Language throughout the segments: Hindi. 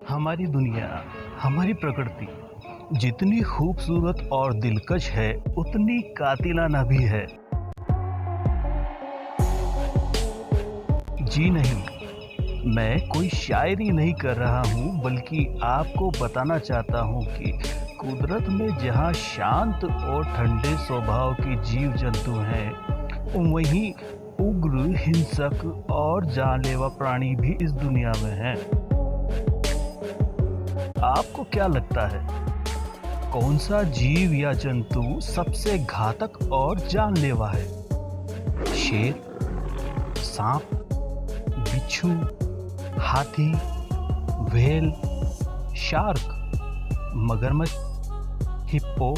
हमारी दुनिया, हमारी प्रकृति जितनी खूबसूरत और दिलकश है, उतनी कातिलाना भी है। जी नहीं, मैं कोई शायरी नहीं कर रहा हूँ, बल्कि आपको बताना चाहता हूँ कि कुदरत में जहाँ शांत और ठंडे स्वभाव के जीव जंतु हैं, वहीं उग्र, हिंसक और जानलेवा प्राणी भी इस दुनिया में हैं। आपको क्या लगता है, कौन सा जीव या जंतु सबसे घातक और जानलेवा है? शेर, सांप, बिच्छू, हाथी, व्हेल, शार्क, मगरमच्छ, हिप्पो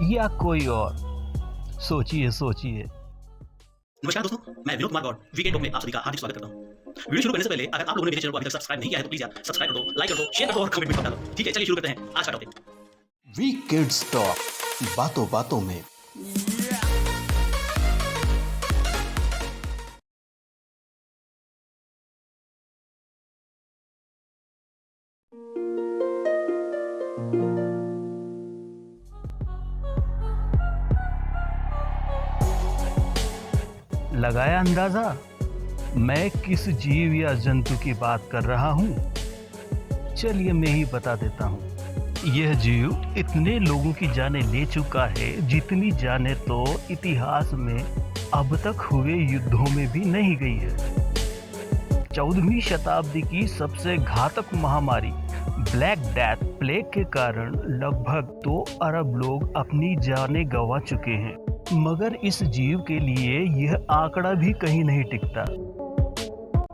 या कोई और? सोचिए सोचिए। नमस्कार दोस्तों, मैं विनोद कुमार गौड़ वीकेंड टॉक में आप सभी का हार्दिक स्वागत करता हूँ। वीडियो शुरू करने से पहले अगर आप लोगों ने मेरे चैनल को अभी तक सब्सक्राइब नहीं किया है तो प्लीज यार सब्सक्राइब कर दो, लाइक कर दो, शेयर कर दो और कमेंट भी कर दो। ठीक है, चलिए शुरू करते हैं आज का टॉपिक। वी किड्स टॉक, बातों बातों में। लगाया अंदाजा, मैं किस जीव या जंतु की बात कर रहा हूँ? चलिए मैं ही बता देता हूँ। यह जीव इतने लोगों की जानें ले चुका है जितनी जानें तो इतिहास में अब तक हुए युद्धों में भी नहीं गई है। 14वीं शताब्दी की सबसे घातक महामारी ब्लैक डेथ प्लेग के कारण लगभग 2 अरब लोग अपनी जानें गंवा चुके हैं, मगर इस जीव के लिए यह आंकड़ा भी कहीं नहीं टिकता।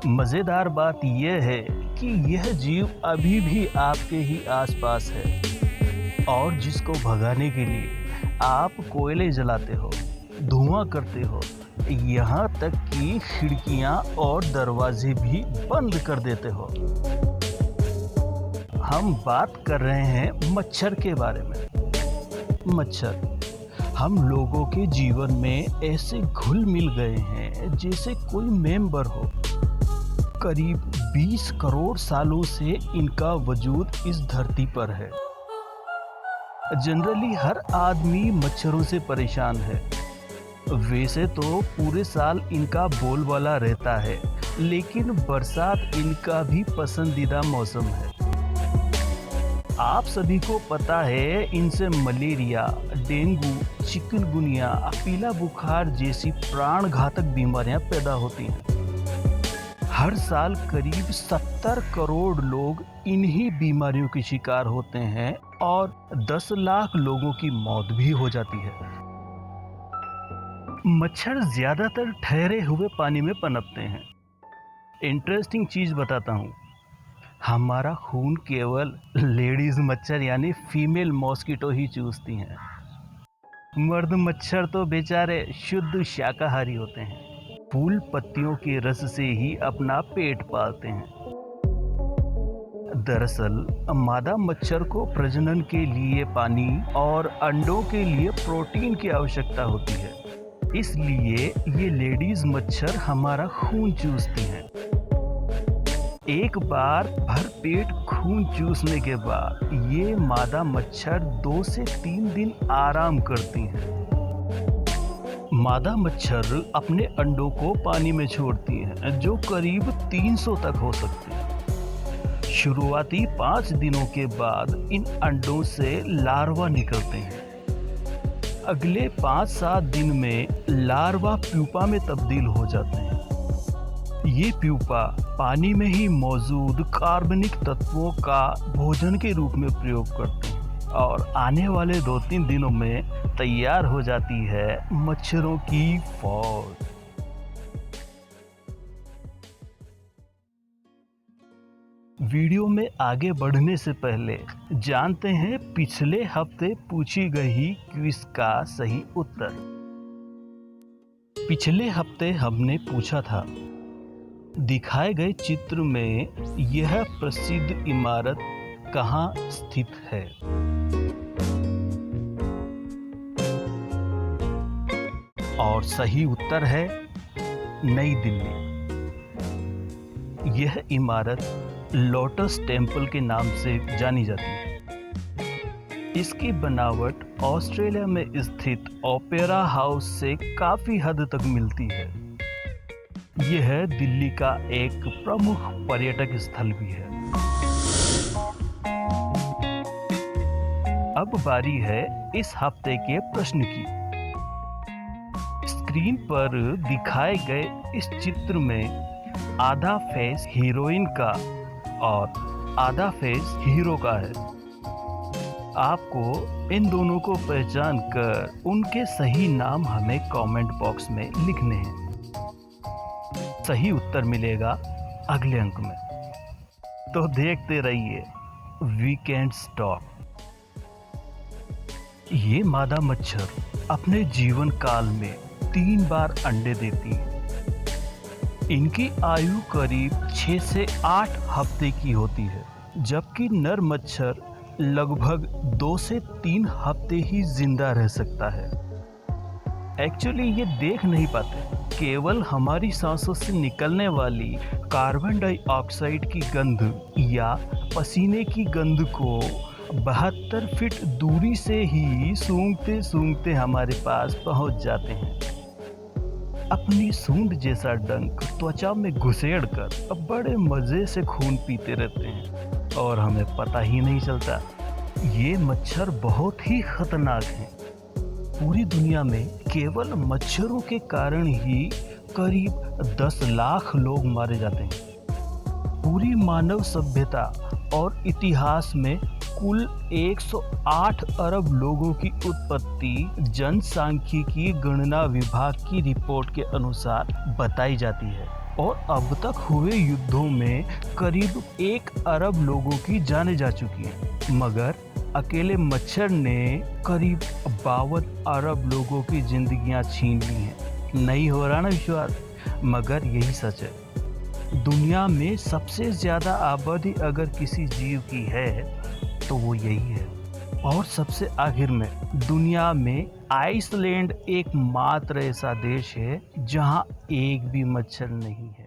मजेदार बात यह है कि यह जीव अभी भी आपके ही आसपास है और जिसको भगाने के लिए आप कोयले जलाते हो, धुआं करते हो, यहाँ तक कि खिड़कियां और दरवाजे भी बंद कर देते हो। हम बात कर रहे हैं मच्छर के बारे में। मच्छर हम लोगों के जीवन में ऐसे घुल मिल गए हैं जैसे कोई मेंबर हो। करीब 20 करोड़ सालों से इनका वजूद इस धरती पर है। जनरली हर आदमी मच्छरों से परेशान है। वैसे तो पूरे साल इनका बोलबाला रहता है, लेकिन बरसात इनका भी पसंदीदा मौसम है। आप सभी को पता है, इनसे मलेरिया, डेंगू, चिकनगुनिया, पीला बुखार जैसी प्राण घातक बीमारियां पैदा होती हैं। हर साल करीब 70 करोड़ लोग इन्हीं बीमारियों के शिकार होते हैं और 10 लाख लोगों की मौत भी हो जाती है। मच्छर ज्यादातर ठहरे हुए पानी में पनपते हैं। इंटरेस्टिंग चीज बताता हूँ, हमारा खून केवल लेडीज मच्छर यानी फीमेल मॉस्किटो ही चूसती हैं। मर्द मच्छर तो बेचारे शुद्ध शाकाहारी होते हैं, फूल पत्तियों के रस से ही अपना पेट पालते हैं। दरअसल मादा मच्छर को प्रजनन के लिए पानी और अंडों के लिए प्रोटीन की आवश्यकता होती है, इसलिए ये लेडीज मच्छर हमारा खून चूसती हैं। एक बार भर पेट खून चूसने के बाद ये मादा मच्छर 2 से 3 दिन आराम करती हैं। मादा मच्छर अपने अंडों को पानी में छोड़ती हैं, जो करीब 300 तक हो सकते हैं। शुरुआती 5 दिनों के बाद इन अंडों से लार्वा निकलते हैं। अगले 5-7 दिन में लार्वा प्यूपा में तब्दील हो जाते हैं। ये प्यूपा पानी में ही मौजूद कार्बनिक तत्वों का भोजन के रूप में प्रयोग करते हैं और आने वाले 2-3 दिनों में तैयार हो जाती है मच्छरों की फौज। वीडियो में आगे बढ़ने से पहले जानते हैं पिछले हफ्ते पूछी गई क्विज का सही उत्तर। पिछले हफ्ते हमने पूछा था, दिखाए गए चित्र में यह प्रसिद्ध इमारत कहाँ स्थित है? और सही उत्तर है नई दिल्ली। यह इमारत लोटस टेम्पल के नाम से जानी जाती है। इसकी बनावट ऑस्ट्रेलिया में स्थित ओपेरा हाउस से काफी हद तक मिलती है। यह दिल्ली का एक प्रमुख पर्यटक स्थल भी है। अब बारी है इस हफ्ते के प्रश्न की। स्क्रीन पर दिखाए गए इस चित्र में आधा फेस हीरोइन का और आधा फेस हीरो का है। आपको इन दोनों को पहचान कर उनके सही नाम हमें कमेंट बॉक्स में लिखने हैं। सही उत्तर मिलेगा अगले अंक में। तो देखते रहिए वीकेंड स्टॉक। ये मादा मच्छर अपने जीवन काल में 3 बार अंडे देती है। इनकी आयु करीब 6 से 8 हफ्ते की होती है, जबकि नर मच्छर लगभग 2 से 3 हफ्ते ही जिंदा रह सकता है। एक्चुअली ये देख नहीं पाते, केवल हमारी सांसों से निकलने वाली कार्बन डाइऑक्साइड की गंध या पसीने की गंध को 72 फीट दूरी से ही सूंघते सूंघते हमारे पास पहुंच जाते हैं। अपनी सूंड जैसा डंक त्वचा में घुसेड़कर अब बड़े मजे से खून पीते रहते हैं और हमें पता ही नहीं चलता। ये मच्छर बहुत ही खतरनाक हैं। पूरी दुनिया में केवल मच्छरों के कारण ही करीब 10 लाख लोग मारे जाते हैं। पूरी मानव सभ्यता और इतिहास में कुल 108 अरब लोगों की उत्पत्ति जनसांख्यिकी गणना विभाग की रिपोर्ट के अनुसार बताई जाती है और अब तक हुए युद्धों में करीब 1 अरब लोगों की जानें जा चुकी हैं। मगर अकेले मच्छर ने करीब 52 अरब लोगों की जिंदगियां छीन ली हैं। नहीं हो रहा ना विश्वास, मगर यही सच है। दुनिया में सबसे ज़्यादा आबादी अगर किसी जीव की है तो वो यही है। और सबसे आखिर में, दुनिया में आइसलैंड एकमात्र ऐसा देश है जहां एक भी मच्छर नहीं है।